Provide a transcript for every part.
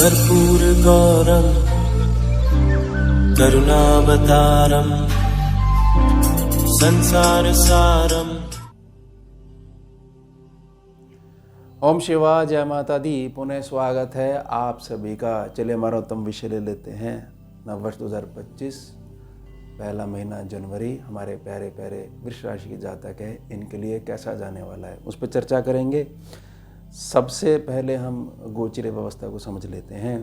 कर्पूरगौरं करुणावतारं संसारसारम्। ओम शिवा, जय माता दी। पुनः स्वागत है आप सभी का। चलिए हमारा उत्तम विषय ले लेते हैं। नववर्ष 2025 पहला महीना जनवरी हमारे प्यारे प्यारे वृष राशि के जातक है, इनके लिए कैसा जाने वाला है उस पर चर्चा करेंगे। सबसे पहले हम गोचर व्यवस्था को समझ लेते हैं।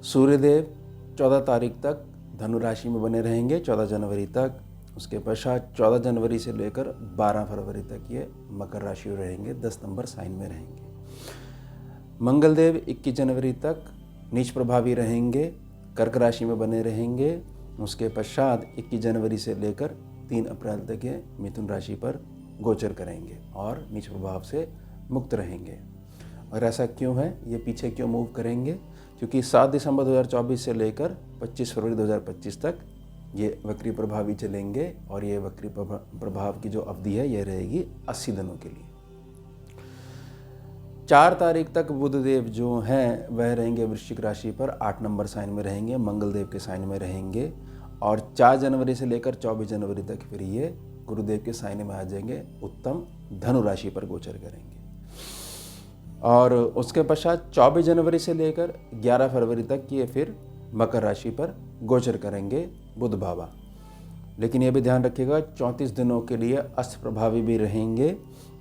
सूर्यदेव 14 तारीख तक धनु राशि में बने रहेंगे, 14 जनवरी तक। उसके पश्चात 14 जनवरी से लेकर 12 फरवरी तक ये मकर राशि में रहेंगे, 10 नंबर साइन में रहेंगे। मंगलदेव 21 जनवरी तक नीच प्रभावी रहेंगे, कर्क राशि में बने रहेंगे। उसके पश्चात 21 जनवरी से लेकर 3 अप्रैल तक ये मिथुन राशि पर गोचर करेंगे और नीच प्रभाव से मुक्त रहेंगे। और ऐसा क्यों है, ये पीछे क्यों मूव करेंगे? क्योंकि 7 दिसंबर 2024 से लेकर 25 फरवरी 2025 तक ये वक्री प्रभावी चलेंगे और ये वक्री प्रभाव की जो अवधि है ये रहेगी 80 दिनों के लिए। 4 तारीख तक बुधदेव जो हैं वह रहेंगे वृश्चिक राशि पर, 8 नंबर साइन में रहेंगे, मंगलदेव के साइन में रहेंगे। और 4 जनवरी से लेकर 24 जनवरी तक फिर ये गुरुदेव के साइन में आ जाएंगे, उत्तम धनु राशि पर गोचर करेंगे। और उसके पश्चात 24 जनवरी से लेकर 11 फरवरी तक ये फिर मकर राशि पर गोचर करेंगे बुध बाबा। लेकिन ये भी ध्यान रखिएगा 34 दिनों के लिए अस्त प्रभावी भी रहेंगे,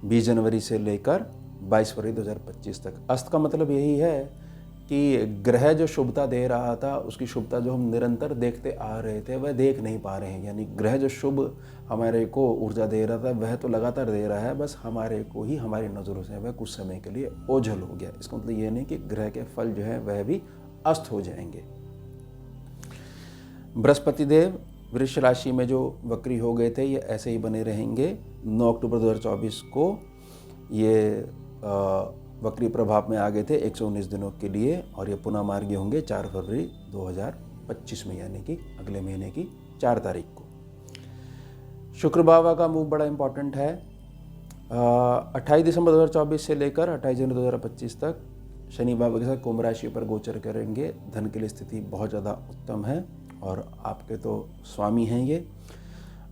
20 जनवरी से लेकर 22 फरवरी 2025 तक। अस्त का मतलब यही है कि ग्रह जो शुभता दे रहा था उसकी शुभता जो हम निरंतर देखते आ रहे थे वह देख नहीं पा रहे हैं। यानी ग्रह जो शुभ हमारे को ऊर्जा दे रहा था वह तो लगातार दे रहा है, बस हमारे को ही हमारी नज़रों से वह कुछ समय के लिए ओझल हो गया। इसका मतलब ये नहीं कि ग्रह के फल जो है वह भी अस्त हो जाएंगे। बृहस्पति देव वृष राशि में जो वक्री हो गए थे ये ऐसे ही बने रहेंगे। 9 अक्टूबर 2024 को ये वक्री प्रभाव में आ गए थे 119 दिनों के लिए और ये पुनः मार्गी होंगे 4 फरवरी 2025 में, यानी कि अगले महीने की 4 तारीख को। शुक्र बाबा का मूव बड़ा इंपॉर्टेंट है। 28 दिसंबर 2024 से लेकर 28 जनवरी 2025 तक शनि बाबा के साथ कुंभ राशि पर गोचर करेंगे। धन के लिए स्थिति बहुत ज़्यादा उत्तम है और आपके तो स्वामी हैं ये।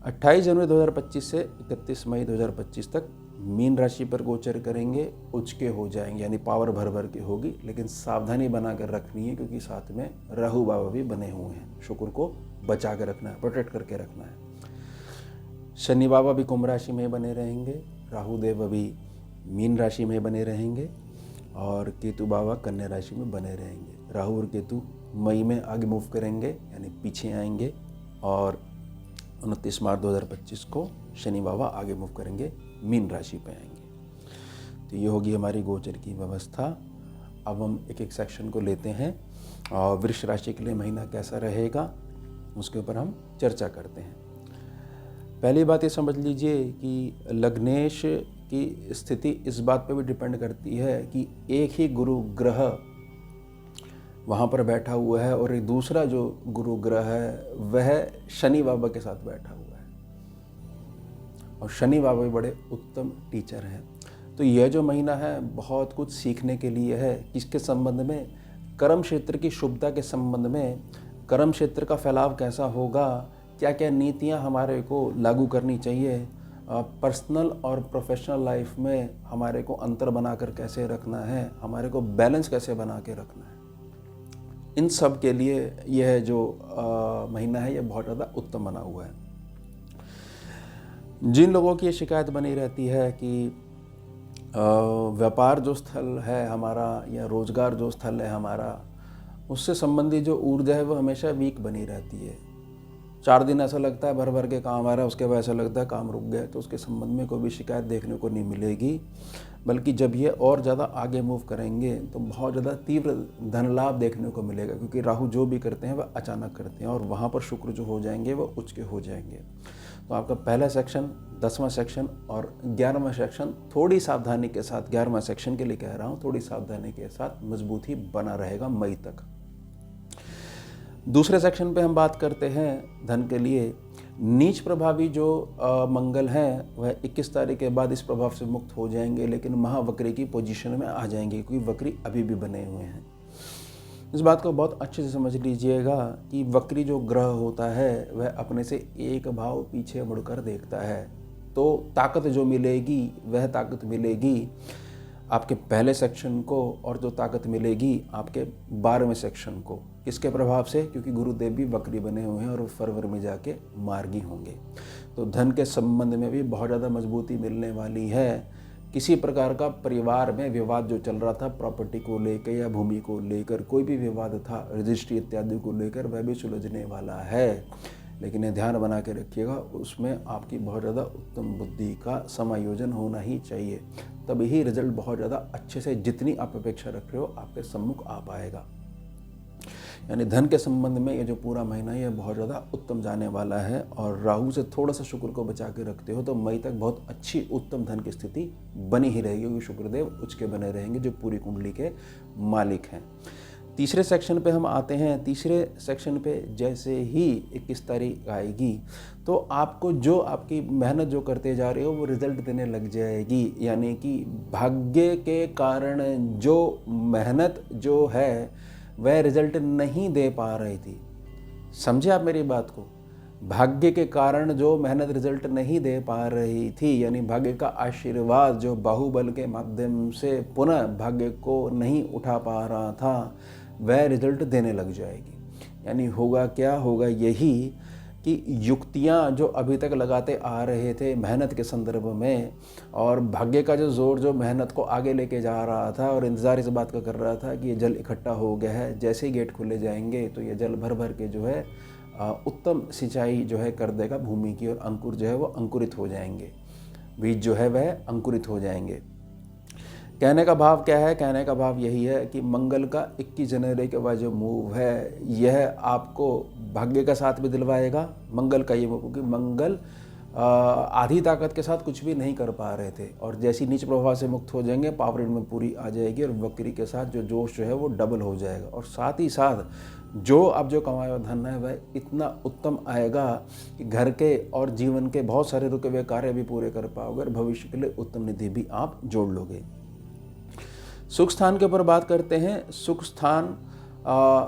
28 जनवरी 2025 से 31 मई 2025 तक मीन राशि पर गोचर करेंगे। उच्च के हो जाएंगे, यानी पावर भर भर के होगी, लेकिन सावधानी बनाकर रखनी है क्योंकि साथ में राहु बाबा भी बने हुए हैं। शुक्र को बचा कर रखना है, प्रोटेक्ट करके रखना है। शनि बाबा भी कुंभ राशि में बने रहेंगे, राहु देव अभी मीन राशि में बने रहेंगे और केतु बाबा कन्या राशि में बने रहेंगे। राहु और केतु मई में आगे मूव करेंगे, यानी पीछे आएंगे और 29 मार्च 2025 को शनि बाबा आगे मूव करेंगे, मीन राशि पे आएंगे। तो ये होगी हमारी गोचर की व्यवस्था। अब हम एक एक सेक्शन को लेते हैं और वृष राशि के लिए महीना कैसा रहेगा उसके ऊपर हम चर्चा करते हैं। पहली बात ये समझ लीजिए कि लग्नेश की स्थिति इस बात पे भी डिपेंड करती है कि एक ही गुरु ग्रह वहाँ पर बैठा हुआ है और एक दूसरा जो गुरु ग्रह है वह शनि बाबा के साथ बैठा हुआ है और शनि बाबा भी बड़े उत्तम टीचर हैं। तो यह जो महीना है बहुत कुछ सीखने के लिए है। किसके संबंध में? कर्म क्षेत्र की शुभता के संबंध में। कर्म क्षेत्र का फैलाव कैसा होगा, क्या क्या नीतियाँ हमारे को लागू करनी चाहिए, पर्सनल और प्रोफेशनल लाइफ में हमारे को अंतर बनाकर कैसे रखना है, हमारे को बैलेंस कैसे बना के रखना है, इन सब के लिए यह जो महीना है यह बहुत ज़्यादा उत्तम बना हुआ है। जिन लोगों की ये शिकायत बनी रहती है कि व्यापार जो स्थल है हमारा या रोजगार जो स्थल है हमारा, उससे संबंधित जो ऊर्जा है वो हमेशा वीक बनी रहती है। 4 दिन ऐसा लगता है भर भर के काम आ रहा है, उसके बाद ऐसा लगता है काम रुक गया, तो उसके संबंध में कोई भी शिकायत देखने को नहीं मिलेगी। बल्कि जब ये और ज़्यादा आगे मूव करेंगे तो बहुत ज़्यादा तीव्र धन लाभ देखने को मिलेगा, क्योंकि राहु जो भी करते हैं वह अचानक करते हैं और वहाँ पर शुक्र जो हो जाएंगे वह उच्च के हो जाएंगे। तो आपका पहला सेक्शन, 10वां सेक्शन और 11वां सेक्शन थोड़ी सावधानी के साथ, 11वां सेक्शन के लिए कह रहा हूँ, थोड़ी सावधानी के साथ मजबूत ही बना रहेगा मई तक। दूसरे सेक्शन पे हम बात करते हैं धन के लिए। नीच प्रभावी जो मंगल हैं वह 21 तारीख के बाद इस प्रभाव से मुक्त हो जाएंगे, लेकिन महावक्री की पोजीशन में आ जाएंगे क्योंकि वक्री अभी भी बने हुए हैं। इस बात को बहुत अच्छे से समझ लीजिएगा कि वक्री जो ग्रह होता है वह अपने से एक भाव पीछे मुड़कर देखता है, तो ताकत जो मिलेगी वह ताकत मिलेगी आपके पहले सेक्शन को, और जो ताकत मिलेगी आपके 12वें सेक्शन को। किसके प्रभाव से? क्योंकि गुरुदेव भी वक्री बने हुए हैं और वो फरवरी में जाके मार्गी होंगे। तो धन के संबंध में भी बहुत ज़्यादा मजबूती मिलने वाली है। किसी प्रकार का परिवार में विवाद जो चल रहा था प्रॉपर्टी को लेकर या भूमि को लेकर, कोई भी विवाद था रजिस्ट्री इत्यादि को लेकर, वह भी सुलझने वाला है। लेकिन ये ध्यान बना के रखिएगा, उसमें आपकी बहुत ज़्यादा उत्तम बुद्धि का समायोजन होना ही चाहिए, तभी ही रिजल्ट बहुत ज़्यादा अच्छे से, जितनी आप अपेक्षा रख रहे हो, आपके सम्मुख आ पाएगा। यानी धन के संबंध में ये जो पूरा महीना है ये बहुत ज़्यादा उत्तम जाने वाला है। और राहु से थोड़ा सा शुक्र को बचा के रखते हो तो मई तक बहुत अच्छी उत्तम धन की स्थिति बनी ही रहेगी, क्योंकि शुक्रदेव उच्च के बने रहेंगे जो पूरी कुंडली के मालिक हैं। तीसरे सेक्शन पे हम आते हैं। तीसरे सेक्शन पे जैसे ही 21 तारीख आएगी तो आपको जो आपकी मेहनत जो करते जा रहे हो वो रिजल्ट देने लग जाएगी। यानी कि भाग्य के कारण जो मेहनत जो है वह रिजल्ट नहीं दे पा रही थी, समझे आप मेरी बात को? भाग्य के कारण जो मेहनत रिजल्ट नहीं दे पा रही थी, यानी भाग्य का आशीर्वाद जो बाहुबल के माध्यम से पुनः भाग्य को नहीं उठा पा रहा था, वह रिजल्ट देने लग जाएगी। यानी होगा क्या? होगा यही कि युक्तियां जो अभी तक लगाते आ रहे थे मेहनत के संदर्भ में, और भाग्य का जो जोर जो मेहनत को आगे लेके जा रहा था और इंतज़ार इस बात का कर रहा था कि ये जल इकट्ठा हो गया है, जैसे ही गेट खुले जाएंगे तो ये जल भर भर के जो है उत्तम सिंचाई जो है कर देगा भूमि की, और अंकुर जो है वो अंकुरित हो जाएंगे, बीज जो है वह अंकुरित हो जाएंगे। कहने का भाव क्या है? कहने का भाव यही है कि मंगल का 21 जनवरी के बाद जो मूव है यह आपको भाग्य का साथ भी दिलवाएगा। मंगल का ये मूव, क्योंकि मंगल आधी ताकत के साथ कुछ भी नहीं कर पा रहे थे, और जैसी नीच प्रभाव से मुक्त हो जाएंगे पावर इनमें पूरी आ जाएगी, और वक्री के साथ जो जोश जो है वो डबल हो जाएगा। और साथ ही साथ जो अब जो कमाया हुआ धन है वह इतना उत्तम आएगा कि घर के और जीवन के बहुत सारे रुके हुए कार्य भी पूरे कर पाओगे, और भविष्य के लिए उत्तम निधि भी आप जोड़ लोगे। सुख स्थान के ऊपर बात करते हैं। सुख स्थान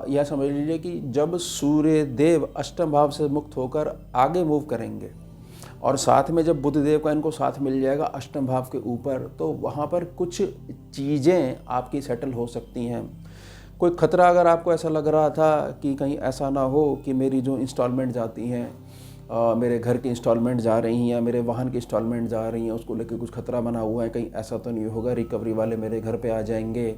यह समझ लीजिए कि जब सूर्य देव अष्टम भाव से मुक्त होकर आगे मूव करेंगे, और साथ में जब बुध देव का इनको साथ मिल जाएगा अष्टम भाव के ऊपर, तो वहाँ पर कुछ चीज़ें आपकी सेटल हो सकती हैं। कोई खतरा अगर आपको ऐसा लग रहा था कि कहीं ऐसा ना हो कि मेरी जो इंस्टॉलमेंट जाती हैं, मेरे घर की इंस्टॉलमेंट जा रही हैं या मेरे वाहन की इंस्टॉलमेंट जा रही हैं, उसको लेकर कुछ खतरा बना हुआ है, कहीं ऐसा तो नहीं होगा रिकवरी वाले मेरे घर पे आ जाएंगे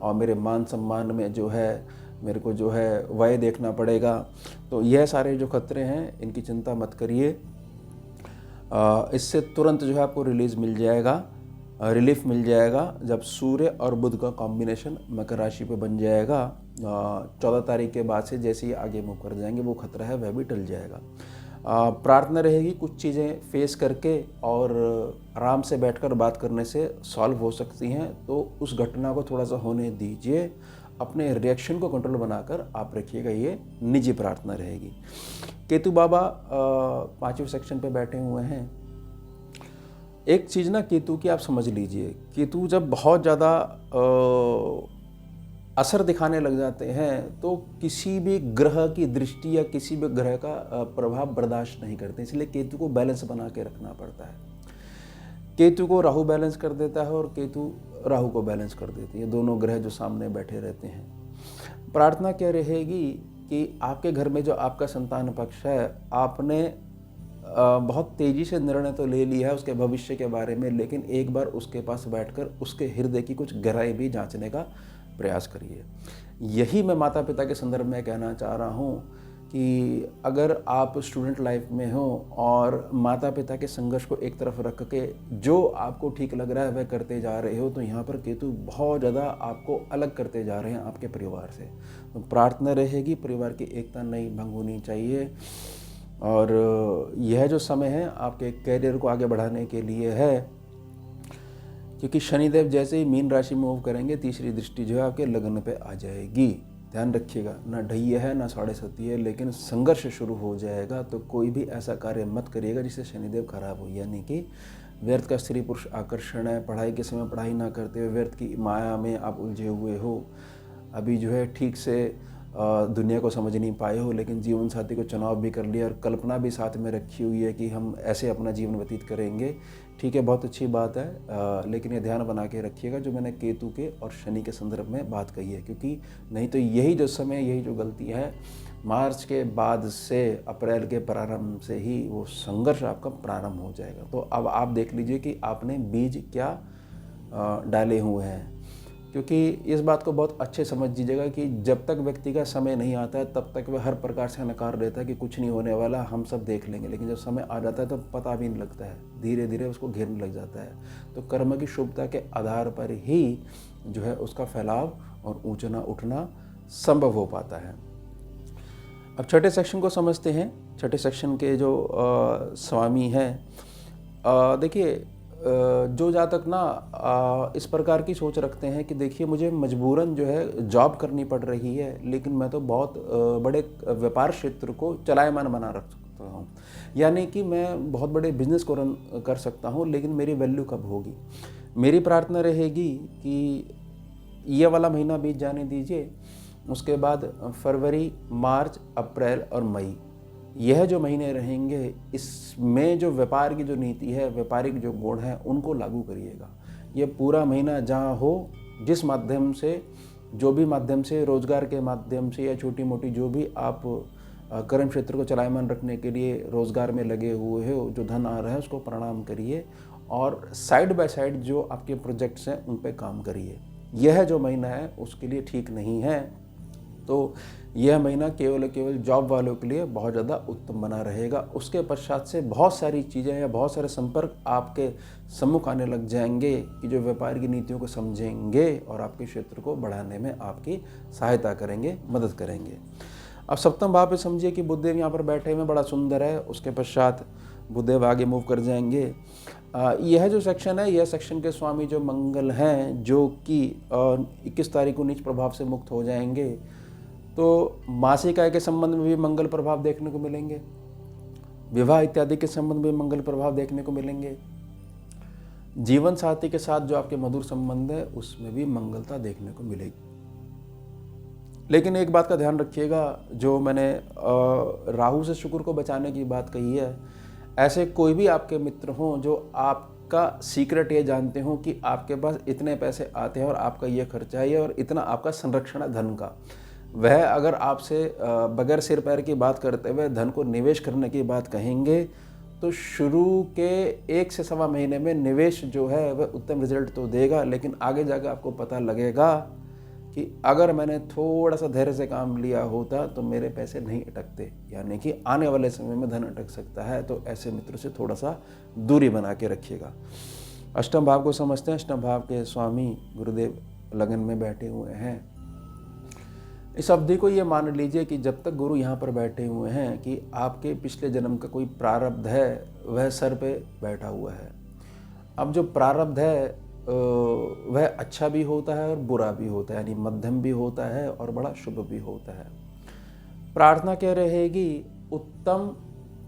और मेरे मान सम्मान में जो है मेरे को जो है व्यय देखना पड़ेगा। तो यह सारे जो खतरे हैं इनकी चिंता मत करिए, इससे तुरंत जो है आपको रिलीज़ मिल जाएगा, रिलीफ मिल जाएगा जब सूर्य और बुध का कॉम्बिनेशन मकर राशि पे बन जाएगा। 14 तारीख के बाद से जैसे ही आगे मूव कर जाएंगे वो खतरा है वह भी टल जाएगा। प्रार्थना रहेगी कुछ चीज़ें फेस करके और आराम से बैठकर बात करने से सॉल्व हो सकती हैं, तो उस घटना को थोड़ा सा होने दीजिए, अपने रिएक्शन को कंट्रोल बनाकर आप रखिएगा, ये निजी प्रार्थना रहेगी। केतु बाबा 5वें सेक्शन पे बैठे हुए हैं। एक चीज़ ना केतु की आप समझ लीजिए, केतु जब बहुत ज़्यादा असर दिखाने लग जाते हैं तो किसी भी ग्रह की दृष्टि या किसी भी ग्रह का प्रभाव बर्दाश्त नहीं करते, इसलिए केतु को बैलेंस बना के रखना पड़ता है। केतु को राहु बैलेंस कर देता है और केतु राहु को बैलेंस कर देती है, दोनों ग्रह जो सामने बैठे रहते हैं। प्रार्थना क्या रहेगी कि आपके घर में जो आपका संतान पक्ष है, आपने बहुत तेज़ी से निर्णय तो ले लिया है उसके भविष्य के बारे में, लेकिन एक बार उसके पास बैठकर उसके हृदय की कुछ गहराई भी जांचने का प्रयास करिए। यही मैं माता पिता के संदर्भ में कहना चाह रहा हूँ कि अगर आप स्टूडेंट लाइफ में हो और माता पिता के संघर्ष को एक तरफ रख के जो आपको ठीक लग रहा है वह करते जा रहे हो, तो यहाँ पर केतु बहुत ज़्यादा आपको अलग करते जा रहे हैं आपके परिवार से। तो प्रार्थना रहेगी परिवार की एकता नहीं भंग होनी चाहिए, और यह जो समय है आपके कैरियर को आगे बढ़ाने के लिए है, क्योंकि शनिदेव जैसे ही मीन राशि में मूव करेंगे तीसरी दृष्टि जो है आपके लग्न पे आ जाएगी। ध्यान रखिएगा, ना ढैया है ना 7.5 है, लेकिन संघर्ष शुरू हो जाएगा। तो कोई भी ऐसा कार्य मत करिएगा जिससे शनिदेव खराब हो, यानी कि व्यर्थ का स्त्री पुरुष आकर्षण है, पढ़ाई के समय पढ़ाई ना करते हुए व्यर्थ की माया में आप उलझे हुए हो, अभी जो है ठीक से दुनिया को समझ नहीं पाए हो, लेकिन जीवन साथी को चुनाव भी कर लिया और कल्पना भी साथ में रखी हुई है कि हम ऐसे अपना जीवन व्यतीत करेंगे। ठीक है, बहुत अच्छी बात है, लेकिन ये ध्यान बना के रखिएगा जो मैंने केतु के और शनि के संदर्भ में बात कही है, क्योंकि नहीं तो यही जो समय, यही जो गलती है, मार्च के बाद से अप्रैल के प्रारंभ से ही वो संघर्ष आपका प्रारंभ हो जाएगा। तो अब आप देख लीजिए कि आपने बीज क्या डाले हुए हैं, क्योंकि इस बात को बहुत अच्छे समझ लीजिएगा कि जब तक व्यक्ति का समय नहीं आता है तब तक वह हर प्रकार से नकार देता है कि कुछ नहीं होने वाला, हम सब देख लेंगे, लेकिन जब समय आ जाता है तो पता भी नहीं लगता है, धीरे धीरे उसको घेरने लग जाता है। तो कर्म की शुभता के आधार पर ही जो है उसका फैलाव और ऊंचना उठना संभव हो पाता है। अब छठे सेक्शन को समझते हैं। छठे सेक्शन के जो स्वामी हैं, देखिए जो जातक ना इस प्रकार की सोच रखते हैं कि देखिए मुझे मजबूरन जो है जॉब करनी पड़ रही है, लेकिन मैं तो बहुत बड़े व्यापार क्षेत्र को चलायमान बना रख सकता हूँ, यानी कि मैं बहुत बड़े बिजनेस को रन कर सकता हूँ, लेकिन मेरी वैल्यू कब होगी। मेरी प्रार्थना रहेगी कि ये वाला महीना बीत जाने दीजिए, उसके बाद फरवरी, मार्च, अप्रैल और मई, यह जो महीने रहेंगे, इसमें जो व्यापार की जो नीति है, व्यापारिक जो गुण है, उनको लागू करिएगा। ये पूरा महीना जहाँ हो, जिस माध्यम से, जो भी माध्यम से, रोजगार के माध्यम से या छोटी मोटी जो भी आप कर्म क्षेत्र को चलायमान रखने के लिए रोजगार में लगे हुए हो, जो धन आ रहा है उसको प्रणाम करिए और साइड बाय साइड जो आपके प्रोजेक्ट्स हैं उन पे काम करिए। यह जो महीना है उसके लिए ठीक नहीं है। तो यह महीना केवल जॉब वालों के लिए बहुत ज़्यादा उत्तम बना रहेगा। उसके पश्चात से बहुत सारी चीज़ें या बहुत सारे संपर्क आपके सम्मुख आने लग जाएंगे कि जो व्यापार की नीतियों को समझेंगे और आपके क्षेत्र को बढ़ाने में आपकी सहायता करेंगे, मदद करेंगे। अब सप्तम भाव पे समझिए कि बुधदेव यहाँ पर बैठे हुए बड़ा सुंदर है। उसके पश्चात बुधदेव आगे मूव कर जाएंगे। यह जो सेक्शन है, यह सेक्शन के स्वामी जो मंगल हैं, जो कि 21 तारीख को नीच प्रभाव से मुक्त हो जाएंगे। तो मासिक आय के संबंध में भी मंगल प्रभाव देखने को मिलेंगे, विवाह इत्यादि के संबंध में मंगल प्रभाव देखने को मिलेंगे, जीवन साथी के साथ जो आपके मधुर संबंध है उसमें भी मंगलता देखने को मिलेगी। लेकिन एक बात का ध्यान रखिएगा, जो मैंने राहु से शुक्र को बचाने की बात कही है, ऐसे कोई भी आपके मित्र हों जो आपका सीक्रेट ये जानते हो कि आपके पास इतने पैसे आते हैं और आपका ये खर्चा है और इतना आपका संरक्षण है धन का, वह अगर आपसे बगैर सिर पैर की बात करते हुए धन को निवेश करने की बात कहेंगे, तो शुरू के 1 से सवा महीने में निवेश जो है वह उत्तम रिजल्ट तो देगा, लेकिन आगे जाकर आपको पता लगेगा कि अगर मैंने थोड़ा सा धैर्य से काम लिया होता तो मेरे पैसे नहीं अटकते, यानी कि आने वाले समय में धन अटक सकता है। तो ऐसे मित्रों से थोड़ा सा दूरी बना के रखिएगा। अष्टम भाव को समझते हैं। अष्टम भाव के स्वामी गुरुदेव लगन में बैठे हुए हैं। इस अवधि को ये मान लीजिए कि जब तक गुरु यहाँ पर बैठे हुए हैं कि आपके पिछले जन्म का कोई प्रारब्ध है वह सर पे बैठा हुआ है। अब जो प्रारब्ध है वह अच्छा भी होता है और बुरा भी होता है, यानी मध्यम भी होता है और बड़ा शुभ भी होता है। प्रार्थना क्या रहेगी, उत्तम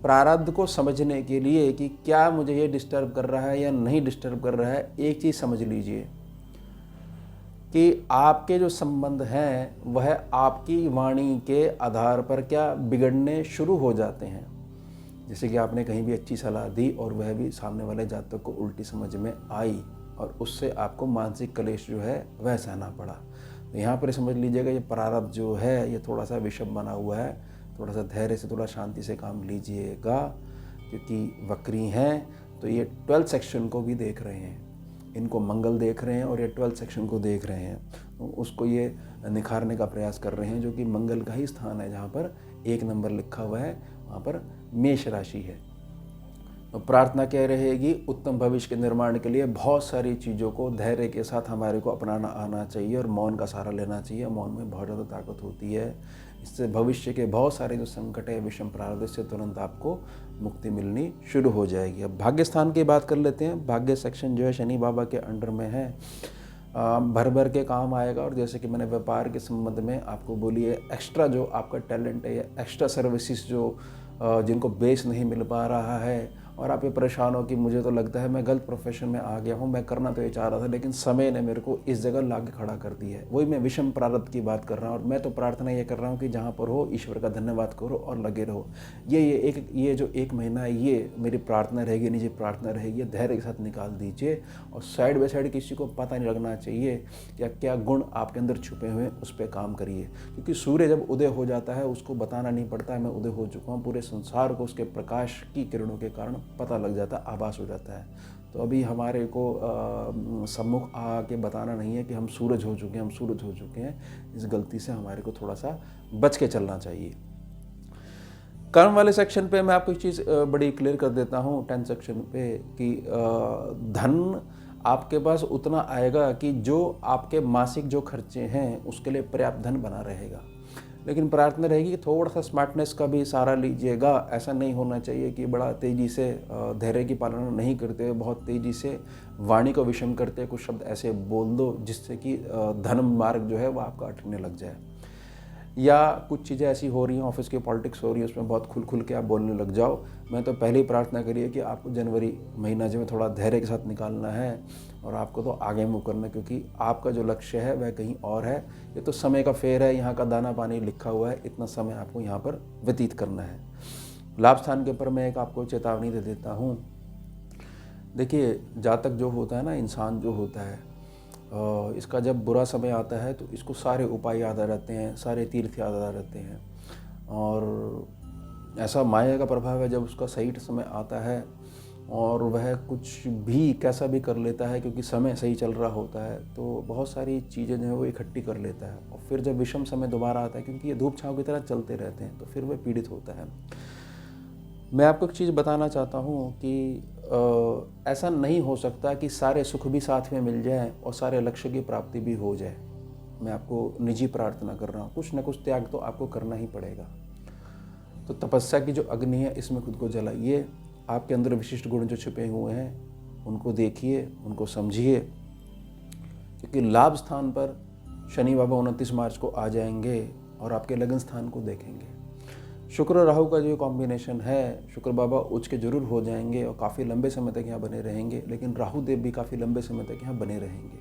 प्रारब्ध को समझने के लिए कि क्या मुझे ये डिस्टर्ब कर रहा है या नहीं डिस्टर्ब कर रहा है। एक चीज़ समझ लीजिए कि आपके जो संबंध हैं वह आपकी वाणी के आधार पर क्या बिगड़ने शुरू हो जाते हैं। जैसे कि आपने कहीं भी अच्छी सलाह दी और वह भी सामने वाले जातक को उल्टी समझ में आई और उससे आपको मानसिक क्लेश जो है वह सहना पड़ा। तो यहाँ पर समझ लीजिएगा ये प्रारब्ध जो है ये थोड़ा सा विषम बना हुआ है। थोड़ा सा धैर्य से, थोड़ा शांति से काम लीजिएगा, क्योंकि वक्री हैं तो ये 12th सेक्शन को भी देख रहे हैं, इनको मंगल देख रहे हैं और ये 12th सेक्शन को देख रहे हैं, तो उसको ये निखारने का प्रयास कर रहे हैं, जो कि मंगल का ही स्थान है। जहाँ पर 1 नंबर लिखा हुआ है वहाँ पर मेष राशि है। तो प्रार्थना क्या रहेगी, उत्तम भविष्य के निर्माण के लिए बहुत सारी चीज़ों को धैर्य के साथ हमारे को अपनाना आना चाहिए और मौन का सहारा लेना चाहिए। मौन में बहुत ज़्यादा ताकत होती है। इससे भविष्य के बहुत सारे जो संकट है, विषम प्रारब्ध से तुरंत आपको मुक्ति मिलनी शुरू हो जाएगी। अब भाग्य स्थान की बात कर लेते हैं। भाग्य सेक्शन जो है शनि बाबा के अंडर में है, भर भर के काम आएगा। और जैसे कि मैंने व्यापार के संबंध में आपको बोली है, एक्स्ट्रा जो आपका टैलेंट है या एक्स्ट्रा सर्विसेज जो जिनको बेस नहीं मिल पा रहा है और आप ये परेशान हो कि मुझे तो लगता है मैं गलत प्रोफेशन में आ गया हूँ, मैं करना तो ये चाह रहा था लेकिन समय ने मेरे को इस जगह ला के खड़ा कर दिया है। वही मैं विषम प्रारब्ध की बात कर रहा हूँ और मैं तो प्रार्थना ये कर रहा हूँ कि जहाँ पर हो ईश्वर का धन्यवाद करो और लगे रहो। ये जो 1 महीना है, ये मेरी प्रार्थना रहेगी, निजी प्रार्थना रहेगी, धैर्य के साथ निकाल दीजिए और साइड बाय साइड किसी को पता नहीं लगना चाहिए कि क्या गुण आपके अंदर छुपे हुए हैं, उस पर काम करिए। क्योंकि सूर्य जब उदय हो जाता है उसको बताना नहीं पड़ता है मैं उदय हो चुका हूँ, पूरे संसार को उसके प्रकाश की किरणों के कारण पता लग जाता है, आभास हो जाता है। तो अभी हमारे को सम्मुख आके बताना नहीं है कि हम सूरज हो चुके हैं, हम सूरज हो चुके हैं। इस गलती से हमारे को थोड़ा सा बच के चलना चाहिए। कर्म वाले सेक्शन पे मैं आपको एक चीज़ बड़ी क्लियर कर देता हूँ 10 सेक्शन पे कि धन आपके पास उतना आएगा कि जो आपके मासिक जो खर्चे हैं उसके लिए पर्याप्त धन बना रहेगा। लेकिन प्रार्थना रहेगी कि थोड़ा सा स्मार्टनेस का भी सहारा लीजिएगा। ऐसा नहीं होना चाहिए कि बड़ा तेज़ी से धैर्य की पालना नहीं करते, बहुत तेज़ी से वाणी को विषम करते, कुछ शब्द ऐसे बोल दो जिससे कि धन मार्ग जो है वो आपका अटकने लग जाए। या कुछ चीज़ें ऐसी हो रही हैं, ऑफिस की पॉलिटिक्स हो रही है, उसमें बहुत खुल के आप बोलने लग जाओ। मैं तो पहले ही प्रार्थना करिए कि आपको जनवरी महीना जो है थोड़ा धैर्य के साथ निकालना है और आपको तो आगे मूव करना है, क्योंकि आपका जो लक्ष्य है वह कहीं और है। ये तो समय का फेर है, यहाँ का दाना पानी लिखा हुआ है, इतना समय आपको यहाँ पर व्यतीत करना है। लाभ स्थान के ऊपर मैं एक आपको चेतावनी दे देता हूँ। देखिए, जातक जो होता है ना, इंसान जो होता है, इसका जब बुरा समय आता है तो इसको सारे उपाय याद आ रहते हैं, सारे तीर्थ याद आ रहते हैं। और ऐसा माया का प्रभाव है, जब उसका सही समय आता है और वह कुछ भी कैसा भी कर लेता है क्योंकि समय सही चल रहा होता है, तो बहुत सारी चीज़ें जो है वो इकट्ठी कर लेता है। और फिर जब विषम समय दोबारा आता है, क्योंकि ये धूप छाँव की तरह चलते रहते हैं, तो फिर वह पीड़ित होता है। मैं आपको एक चीज़ बताना चाहता हूँ कि ऐसा नहीं हो सकता कि सारे सुख भी साथ में मिल जाए और सारे लक्ष्य की प्राप्ति भी हो जाए। मैं आपको निजी प्रार्थना कर रहा हूँ, कुछ न कुछ त्याग तो आपको करना ही पड़ेगा। तो तपस्या की जो अग्नि है, इसमें खुद को जलाइए। आपके अंदर विशिष्ट गुण जो छुपे हुए हैं उनको देखिए, उनको समझिए, क्योंकि लाभ स्थान पर शनि बाबा 29 मार्च को आ जाएंगे और आपके लगन स्थान को देखेंगे। शुक्र और राहु का जो कॉम्बिनेशन है, शुक्र बाबा उच्च के जरूर हो जाएंगे और काफ़ी लंबे समय तक यहाँ बने रहेंगे, लेकिन राहु देव भी काफ़ी लंबे समय तक यहाँ बने रहेंगे।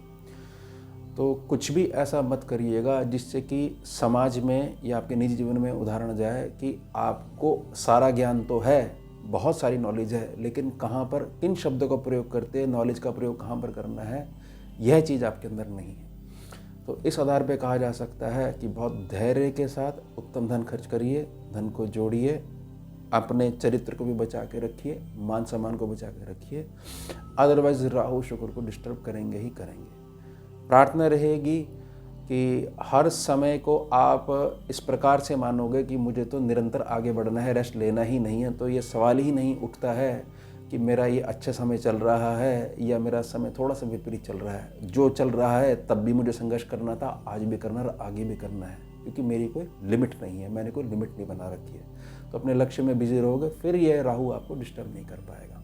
तो कुछ भी ऐसा मत करिएगा जिससे कि समाज में या आपके निजी जीवन में उदाहरण जाए कि आपको सारा ज्ञान तो है, बहुत सारी नॉलेज है, लेकिन कहाँ पर किन शब्दों का प्रयोग करते हैं, नॉलेज का प्रयोग कहाँ पर करना है, यह चीज़ आपके अंदर नहीं है। तो इस आधार पे कहा जा सकता है कि बहुत धैर्य के साथ उत्तम धन खर्च करिए, धन को जोड़िए, अपने चरित्र को भी बचा के रखिए, मान सम्मान को बचा के रखिए। अदरवाइज राहु शुक्र को डिस्टर्ब करेंगे ही करेंगे। प्रार्थना रहेगी कि हर समय को आप इस प्रकार से मानोगे कि मुझे तो निरंतर आगे बढ़ना है, रेस्ट लेना ही नहीं है। तो ये सवाल ही नहीं उठता है कि मेरा ये अच्छा समय चल रहा है या मेरा समय थोड़ा सा विपरीत चल रहा है। जो चल रहा है तब भी मुझे संघर्ष करना था, आज भी करना और आगे भी करना है, क्योंकि मेरी कोई लिमिट नहीं है, मैंने कोई लिमिट नहीं बना रखी है। तो अपने लक्ष्य में बिजी रहोगे, फिर यह राहु आपको डिस्टर्ब नहीं कर पाएगा।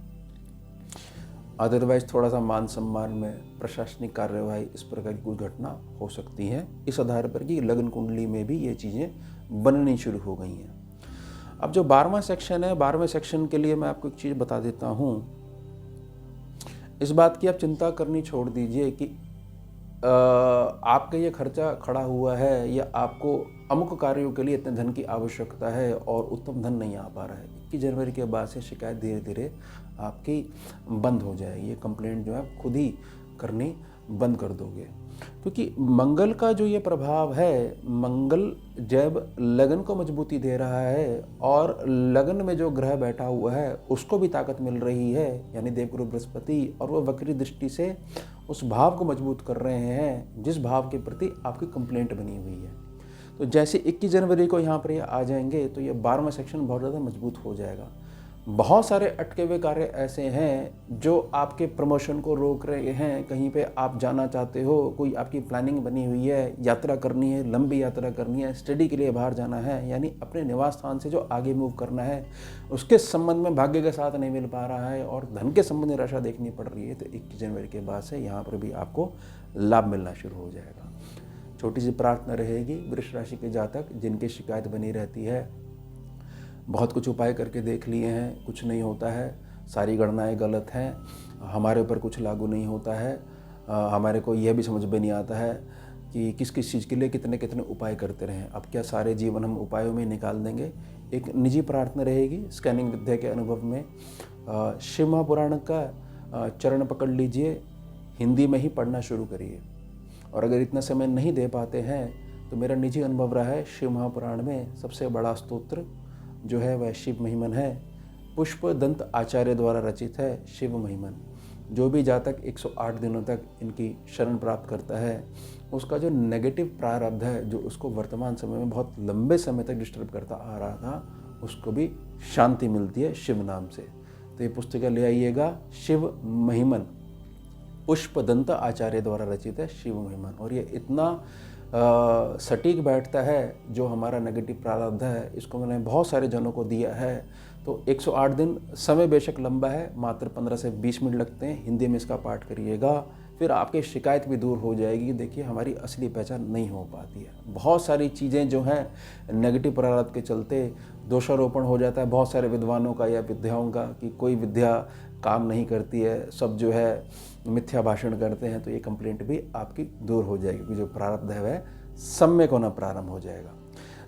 अदरवाइज थोड़ा सा मान सम्मान में, प्रशासनिक कार्यवाही, इस प्रकार की कुछ घटना हो सकती है। इस आधार पर कि लग्न कुंडली में भी ये चीज़ें बननी शुरू हो गई हैं। अब जो 12वां सेक्शन है, 12वें सेक्शन के लिए मैं आपको एक चीज़ बता देता हूँ। इस बात की आप चिंता करनी छोड़ दीजिए कि आपका ये खर्चा खड़ा हुआ है या आपको अमुक कार्यों के लिए इतने धन की आवश्यकता है और उत्तम धन नहीं आ पा रहा है। 21 जनवरी के बाद से शिकायत धीरे धीरे आपकी बंद हो जाएगी। ये कंप्लेंट जो है आप खुद ही करनी बंद कर दोगे, क्योंकि मंगल का जो ये प्रभाव है, मंगल जब लगन को मजबूती दे रहा है और लगन में जो ग्रह बैठा हुआ है उसको भी ताकत मिल रही है, यानी देवगुरु बृहस्पति, और वह वक्री दृष्टि से उस भाव को मजबूत कर रहे हैं जिस भाव के प्रति आपकी कंप्लेंट बनी हुई है। तो जैसे 21 जनवरी को यहाँ पर ये आ जाएंगे तो ये 12वां सेक्शन बहुत ज़्यादा मजबूत हो जाएगा। बहुत सारे अटके हुए कार्य ऐसे हैं जो आपके प्रमोशन को रोक रहे हैं। कहीं पे आप जाना चाहते हो, कोई आपकी प्लानिंग बनी हुई है, यात्रा करनी है, लंबी यात्रा करनी है, स्टडी के लिए बाहर जाना है, यानी अपने निवास स्थान से जो आगे मूव करना है उसके संबंध में भाग्य का साथ नहीं मिल पा रहा है और धन के संबंध में निराशा देखनी पड़ रही है। तो 21 जनवरी के बाद से यहाँ पर भी आपको लाभ मिलना शुरू हो जाएगा। छोटी सी प्रार्थना रहेगी, वृष राशि के जातक जिनकी शिकायत बनी रहती है, बहुत कुछ उपाय करके देख लिए हैं, कुछ नहीं होता है, सारी गणनाएं गलत हैं, हमारे ऊपर कुछ लागू नहीं होता है। हमारे को यह भी समझ में नहीं आता है कि किस किस चीज़ के लिए कितने कितने उपाय करते रहें। अब क्या सारे जीवन हम उपायों में निकाल देंगे? एक निजी प्रार्थना रहेगी स्कैनिंग विद्या के अनुभव में। शिव महापुराण का चरण पकड़ लीजिए, हिंदी में ही पढ़ना शुरू करिए। और अगर इतना समय नहीं दे पाते हैं तो मेरा निजी अनुभव रहा है, शिव महापुराण में सबसे बड़ा स्तोत्र जो है वह शिव महिमन है। पुष्प दंत आचार्य द्वारा रचित है शिव महिमन। जो भी जातक 108 दिनों तक इनकी शरण प्राप्त करता है, उसका जो नेगेटिव प्रारब्ध है, जो उसको वर्तमान समय में बहुत लंबे समय तक डिस्टर्ब करता आ रहा था, उसको भी शांति मिलती है शिव नाम से। तो ये पुस्तिका ले आइएगा, शिव महिमन, पुष्पदंत आचार्य द्वारा रचित है शिव महिमन। और ये इतना सटीक बैठता है, जो हमारा नेगेटिव प्रारब्ध है, इसको मैंने बहुत सारे जनों को दिया है। तो 108 दिन, समय बेशक लंबा है, मात्र 15 से 20 मिनट लगते हैं। हिंदी में इसका पाठ करिएगा, फिर आपकी शिकायत भी दूर हो जाएगी। देखिए, हमारी असली पहचान नहीं हो पाती है। बहुत सारी चीज़ें जो हैं नेगेटिव प्रारब्ध के चलते दोषारोपण हो जाता है बहुत सारे विद्वानों का या विद्याओं का, कि कोई विद्या काम नहीं करती है, सब जो है मिथ्या भाषण करते हैं। तो ये कंप्लेंट भी आपकी दूर हो जाएगी, क्योंकि जो प्रारब्ध है वह सम्यक होना प्रारंभ हो जाएगा।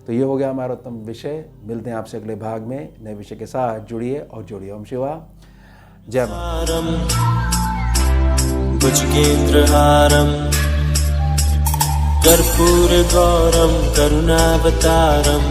तो ये हो गया हमारा उत्तम विषय। मिलते हैं आपसे अगले भाग में नए विषय के साथ। जुड़िए और जुड़िए। ओम शिवा जय मां। भुजगेन्द्रहारं कर्पूरगौरं करुणावतारं